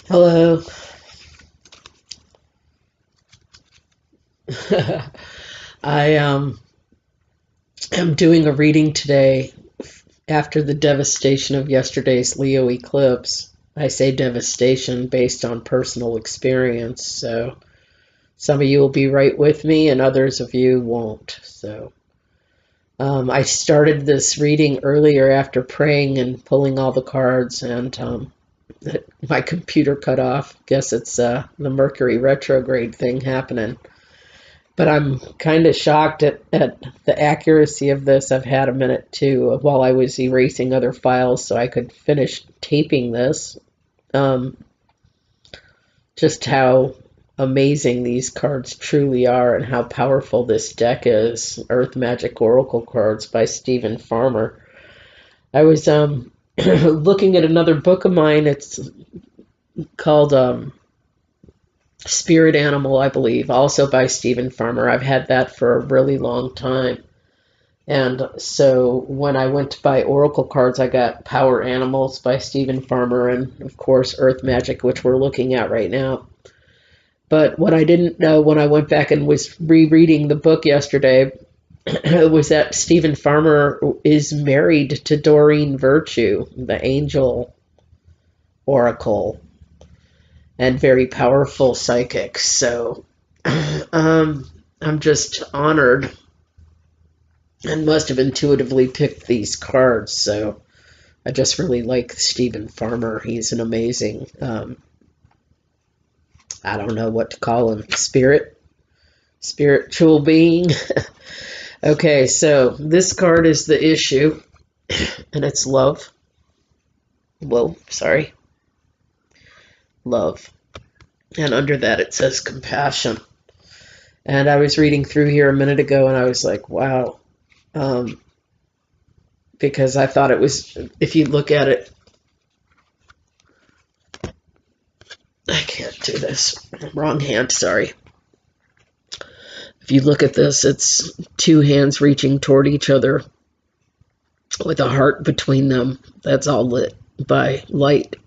Hello. I am doing a reading today after the devastation of yesterday's Leo eclipse. I say devastation based on personal experience, so some of you will be right with me and others of you won't. I started this reading earlier after praying and pulling all the cards, and my computer cut off. Guess it's the Mercury retrograde thing happening. But I'm kind of shocked at the accuracy of this. I've had a minute to while I was erasing other files so I could finish taping this. Um, just how amazing these cards truly are and how powerful this deck is. Earth Magic Oracle cards by Stephen Farmer. I was looking at another book of mine. It's called Spirit Animal, I believe, also by Stephen Farmer. I've had that for a really long time. And so when I went to buy Oracle cards, I got Power Animals by Stephen Farmer and, of course, Earth Magic, which we're looking at right now. But what I didn't know when I went back and was rereading the book yesterday was that Stephen Farmer is married to Doreen Virtue, the angel oracle and very powerful psychic. So I'm just honored and must have intuitively picked these cards. So I just really like Stephen Farmer. He's an amazing, I don't know what to call him, spiritual being. Okay, so this card is the issue, and it's love. Whoa, sorry. Love. And under that it says compassion. And I was reading through here a minute ago and I was like, wow. Because I thought it was, if you look at it, I can't do this. Wrong hand, sorry. If you look at this, it's two hands reaching toward each other with a heart between them. That's all lit by light.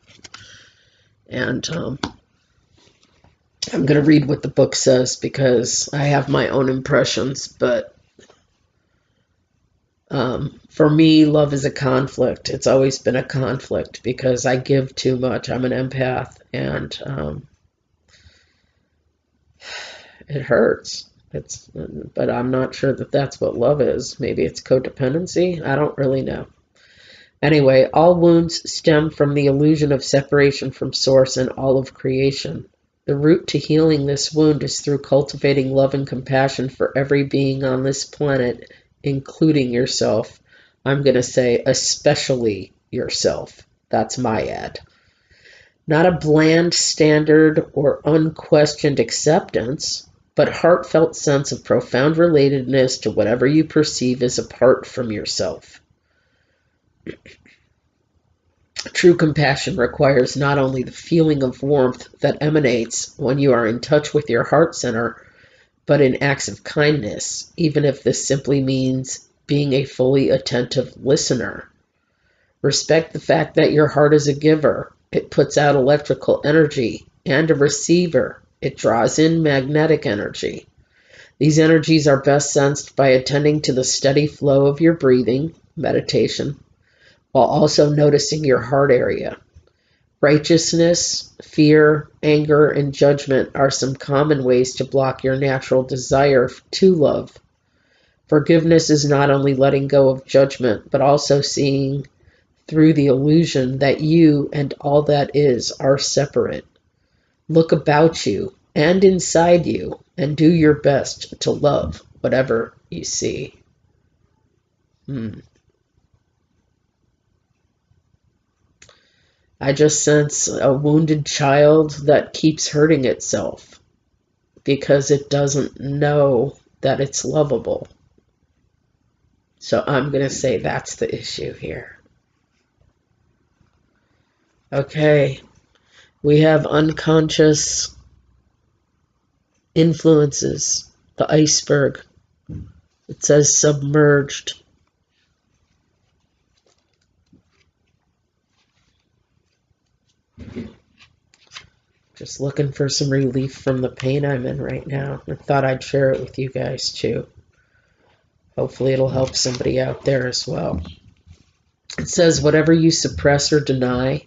And I'm going to read what the book says because I have my own impressions, but for me, love is a conflict. It's always been a conflict because I give too much. I'm an empath, and it hurts. But I'm not sure that that's what love is. Maybe it's codependency. I don't really know. Anyway, all wounds stem from the illusion of separation from Source and all of creation. The route to healing this wound is through cultivating love and compassion for every being on this planet, including yourself. I'm going to say especially yourself. That's my ad. Not a bland standard or unquestioned acceptance, but heartfelt sense of profound relatedness to whatever you perceive as apart from yourself. True compassion requires not only the feeling of warmth that emanates when you are in touch with your heart center, but in acts of kindness, even if this simply means being a fully attentive listener. Respect the fact that your heart is a giver. It puts out electrical energy, and a receiver. It draws in magnetic energy. These energies are best sensed by attending to the steady flow of your breathing, meditation, while also noticing your heart area. Righteousness, fear, anger, and judgment are some common ways to block your natural desire to love. Forgiveness is not only letting go of judgment, but also seeing through the illusion that you and all that is are separate. Look about you and inside you and do your best to love whatever you see. I just sense a wounded child that keeps hurting itself because it doesn't know that it's lovable. So I'm going to say that's the issue here. Okay, we have unconscious influences, the iceberg. It says submerged. Just looking for some relief from the pain I'm in right now. I thought I'd share it with you guys too. Hopefully it'll help somebody out there as well. It says, whatever you suppress or deny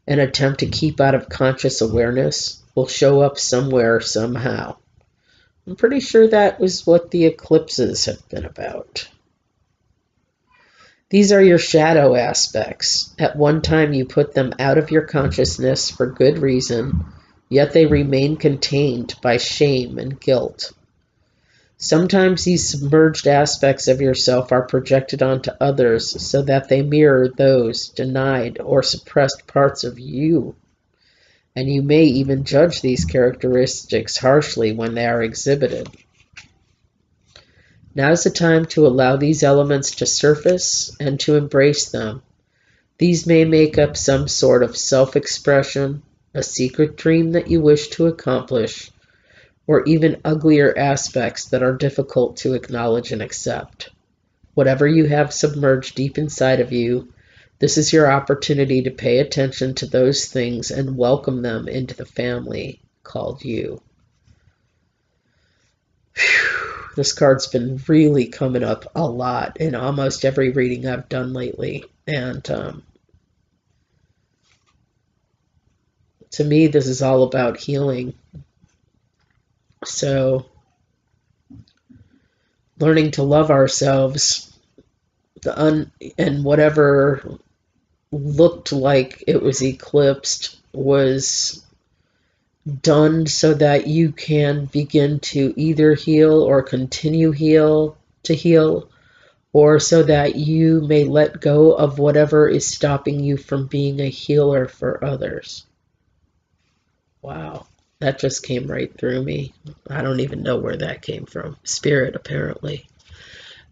and attempt to keep out of conscious awareness will show up somewhere, somehow. I'm pretty sure that was what the eclipses have been about. These are your shadow aspects. At one time you put them out of your consciousness for good reason, yet they remain contained by shame and guilt. Sometimes these submerged aspects of yourself are projected onto others so that they mirror those denied or suppressed parts of you. And you may even judge these characteristics harshly when they are exhibited. Now's the time to allow these elements to surface and to embrace them. These may make up some sort of self-expression, a secret dream that you wish to accomplish, or even uglier aspects that are difficult to acknowledge and accept. Whatever you have submerged deep inside of you, this is your opportunity to pay attention to those things and welcome them into the family called you. This card's been really coming up a lot in almost every reading I've done lately. And to me, this is all about healing. So, learning to love ourselves, and whatever looked like it was eclipsed was done so that you can begin to either heal or continue to heal, or so that you may let go of whatever is stopping you from being a healer for others. Wow, that just came right through me. I don't even know where that came from. Spirit, apparently.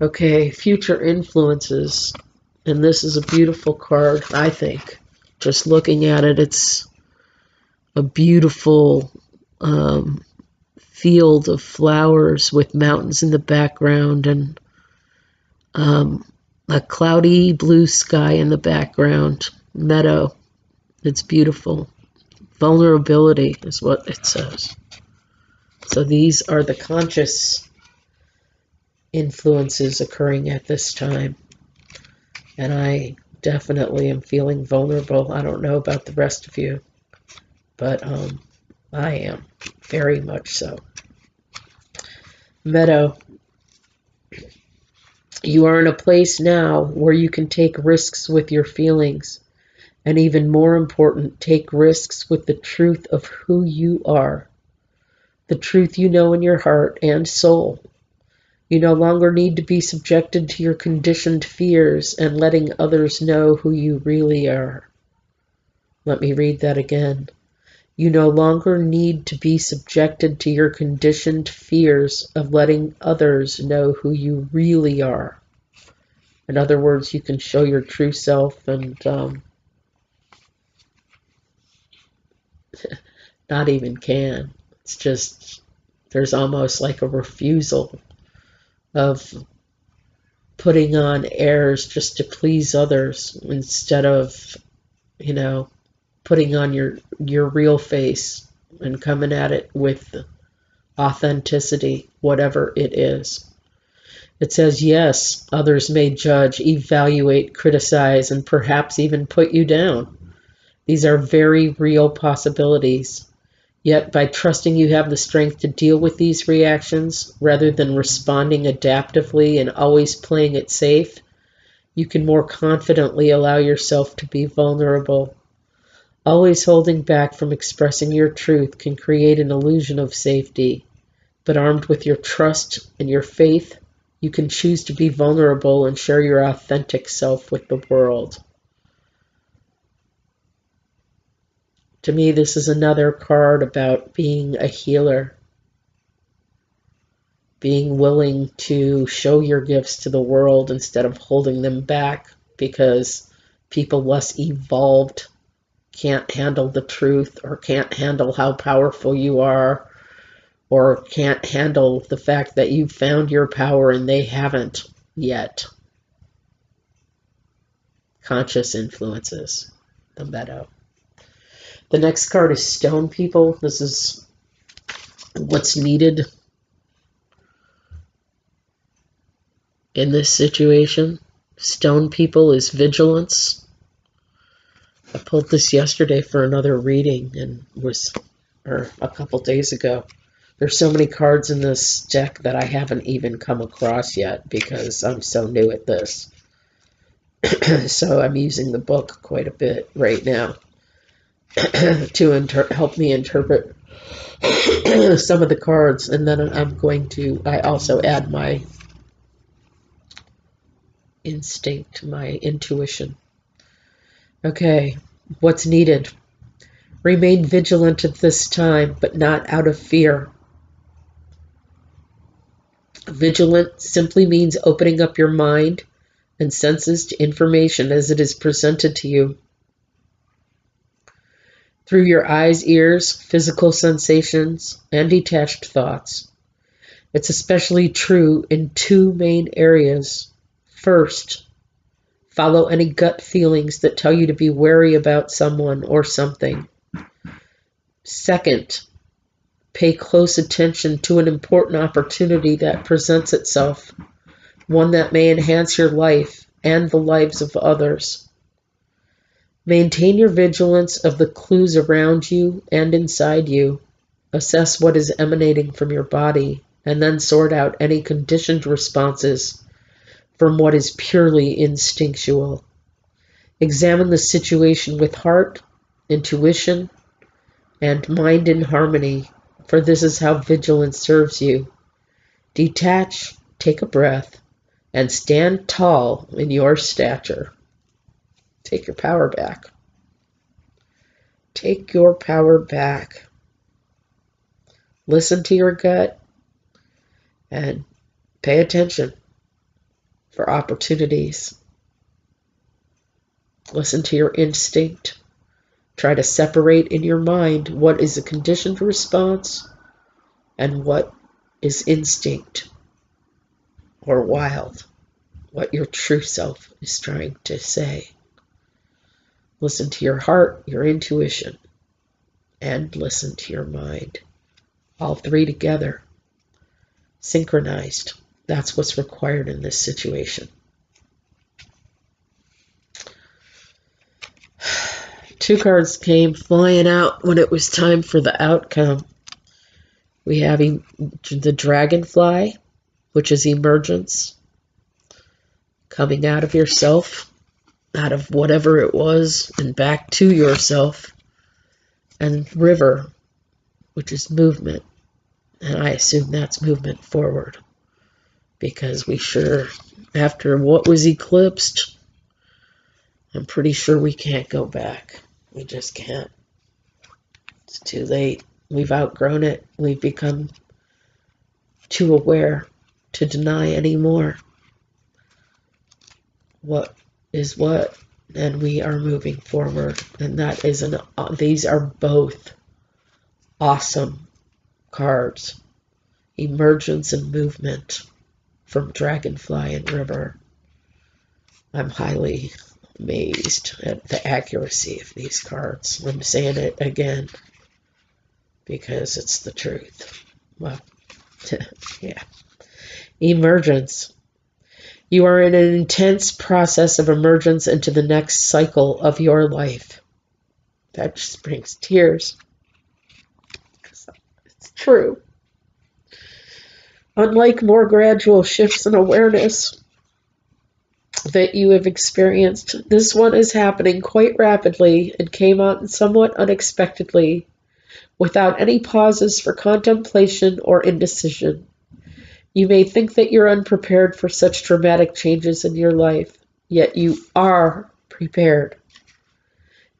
Okay, future influences. And this is a beautiful card, I think. Just looking at it, it's a beautiful field of flowers with mountains in the background and a cloudy blue sky in the background. Meadow. It's beautiful. Vulnerability is what it says. So these are the conscious influences occurring at this time. And I definitely am feeling vulnerable. I don't know about the rest of you, but I am very much so. Meadow. You are in a place now where you can take risks with your feelings, and even more important, take risks with the truth of who you are, the truth you know in your heart and soul. You no longer need to be subjected to your conditioned fears and letting others know who you really are. Let me read that again. You no longer need to be subjected to your conditioned fears of letting others know who you really are. In other words, you can show your true self and not even can. It's just, there's almost like a refusal of putting on airs just to please others instead of, putting on your real face and coming at it with authenticity, whatever it is. It says, yes, others may judge, evaluate, criticize, and perhaps even put you down. These are very real possibilities. Yet, by trusting you have the strength to deal with these reactions, rather than responding adaptively and always playing it safe, you can more confidently allow yourself to be vulnerable. Always holding back from expressing your truth can create an illusion of safety, but armed with your trust and your faith, you can choose to be vulnerable and share your authentic self with the world. To me, this is another card about being a healer, being willing to show your gifts to the world instead of holding them back because people less evolved can't handle the truth or can't handle how powerful you are or can't handle the fact that you've found your power and they haven't yet. Conscious influences, the meadow. The next card is Stone People. This is what's needed in this situation. Stone People is vigilance. I pulled this yesterday for another reading and or a couple days ago. There's so many cards in this deck that I haven't even come across yet because I'm so new at this. So I'm using the book quite a bit right now to help me interpret some of the cards. And then I also add my instinct, my intuition. Okay, what's needed? Remain vigilant at this time, but not out of fear. Vigilant simply means opening up your mind and senses to information as it is presented to you. Through your eyes, ears, physical sensations, and detached thoughts. It's especially true in two main areas. First, follow any gut feelings that tell you to be wary about someone or something. Second, pay close attention to an important opportunity that presents itself, one that may enhance your life and the lives of others. Maintain your vigilance of the clues around you and inside you. Assess what is emanating from your body, and then sort out any conditioned responses from what is purely instinctual. Examine the situation with heart, intuition, and mind in harmony, for this is how vigilance serves you. Detach, take a breath, and stand tall in your stature. Take your power back. Take your power back. Listen to your gut and pay attention for opportunities. Listen to your instinct. Try to separate in your mind what is a conditioned response and what is instinct or wild, what your true self is trying to say. Listen to your heart, your intuition, and listen to your mind. All three together, synchronized. That's what's required in this situation. Two cards came flying out when it was time for the outcome. We have the Dragonfly, which is emergence, coming out of yourself, out of whatever it was, and back to yourself. And River, which is movement. And I assume that's movement forward. Because after what was eclipsed, I'm pretty sure we can't go back. We just can't. It's too late. We've outgrown it. We've become too aware to deny anymore what is what, and we are moving forward. And that is these are both awesome cards. Emergence and movement from Dragonfly and River. I'm highly amazed at the accuracy of these cards. I'm saying it again because it's the truth. Well, yeah. Emergence. You are in an intense process of emergence into the next cycle of your life. That just brings tears. It's true. Unlike more gradual shifts in awareness that you have experienced, this one is happening quite rapidly and came on somewhat unexpectedly, without any pauses for contemplation or indecision. You may think that you're unprepared for such dramatic changes in your life, yet you are prepared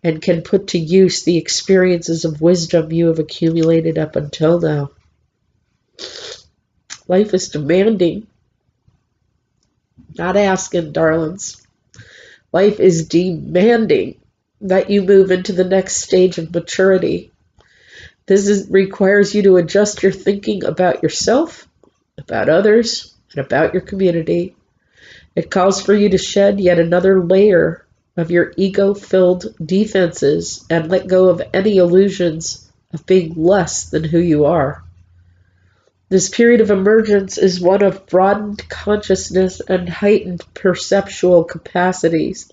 and can put to use the experiences of wisdom you have accumulated up until now. Life is demanding. Not asking, darlings. Life is demanding that you move into the next stage of maturity. This requires you to adjust your thinking about yourself, about others, and about your community. It calls for you to shed yet another layer of your ego-filled defenses and let go of any illusions of being less than who you are. This period of emergence is one of broadened consciousness and heightened perceptual capacities.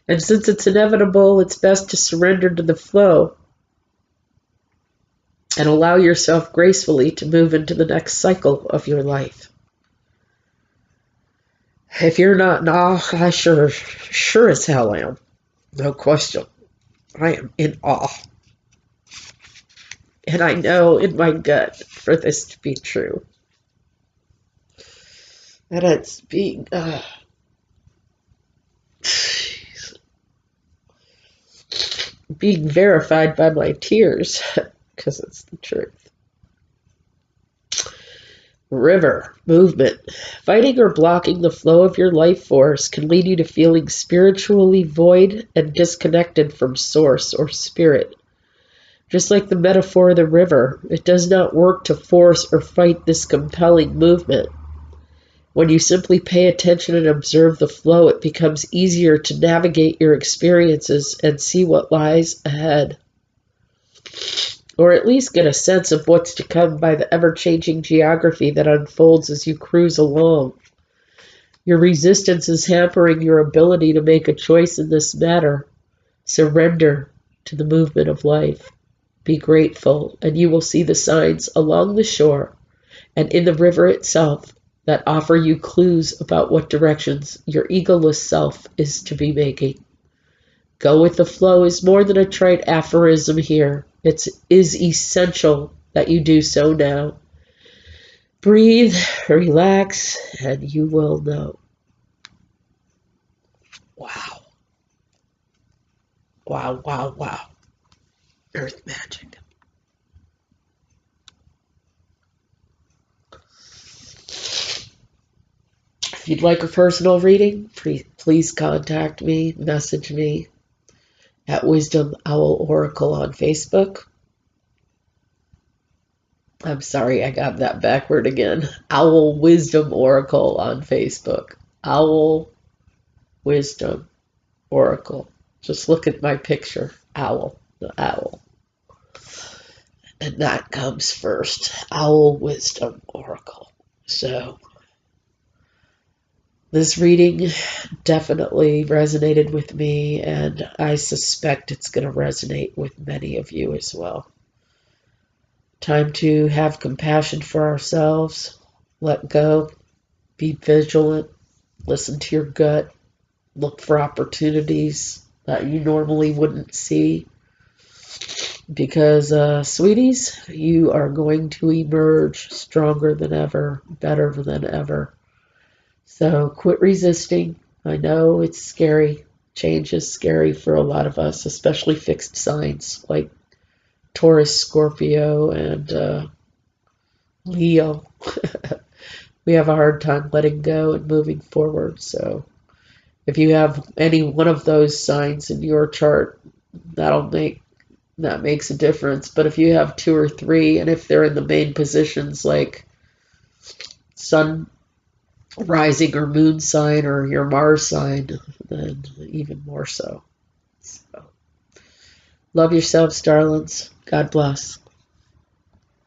And since it's inevitable, it's best to surrender to the flow and allow yourself gracefully to move into the next cycle of your life. If you're not in awe, I sure as hell am. No question. I am in awe. And I know in my gut for this to be true. And it's being verified by my tears, because it's the truth. River, movement. Fighting or blocking the flow of your life force can lead you to feeling spiritually void and disconnected from source or spirit. Just like the metaphor of the river, it does not work to force or fight this compelling movement. When you simply pay attention and observe the flow, it becomes easier to navigate your experiences and see what lies ahead. Or at least get a sense of what's to come by the ever-changing geography that unfolds as you cruise along. Your resistance is hampering your ability to make a choice in this matter. Surrender to the movement of life. Be grateful, and you will see the signs along the shore and in the river itself that offer you clues about what directions your egoless self is to be making. Go with the flow is more than a trite aphorism here. It is essential that you do so now. Breathe, relax, and you will know. Wow. Wow, wow, wow. Earth magic. If you'd like a personal reading, please contact me, message me at Wisdom Owl Oracle on Facebook. I'm sorry, I got that backward again. Owl Wisdom Oracle on Facebook. Owl Wisdom Oracle. Just look at my picture. Owl. The owl. And that comes first. Owl Wisdom Oracle. So this reading definitely resonated with me, and I suspect it's going to resonate with many of you as well. Time to have compassion for ourselves, let go, be vigilant, listen to your gut, look for opportunities that you normally wouldn't see. Because, sweeties, you are going to emerge stronger than ever, better than ever. So quit resisting. I know it's scary. Change is scary for a lot of us, especially fixed signs like Taurus, Scorpio, and Leo. We have a hard time letting go and moving forward. So if you have any one of those signs in your chart, that makes a difference. But if you have 2 or 3, and if they're in the main positions like Sun rising or moon sign or your Mars sign, then even more so. So love yourselves, darlings. God bless.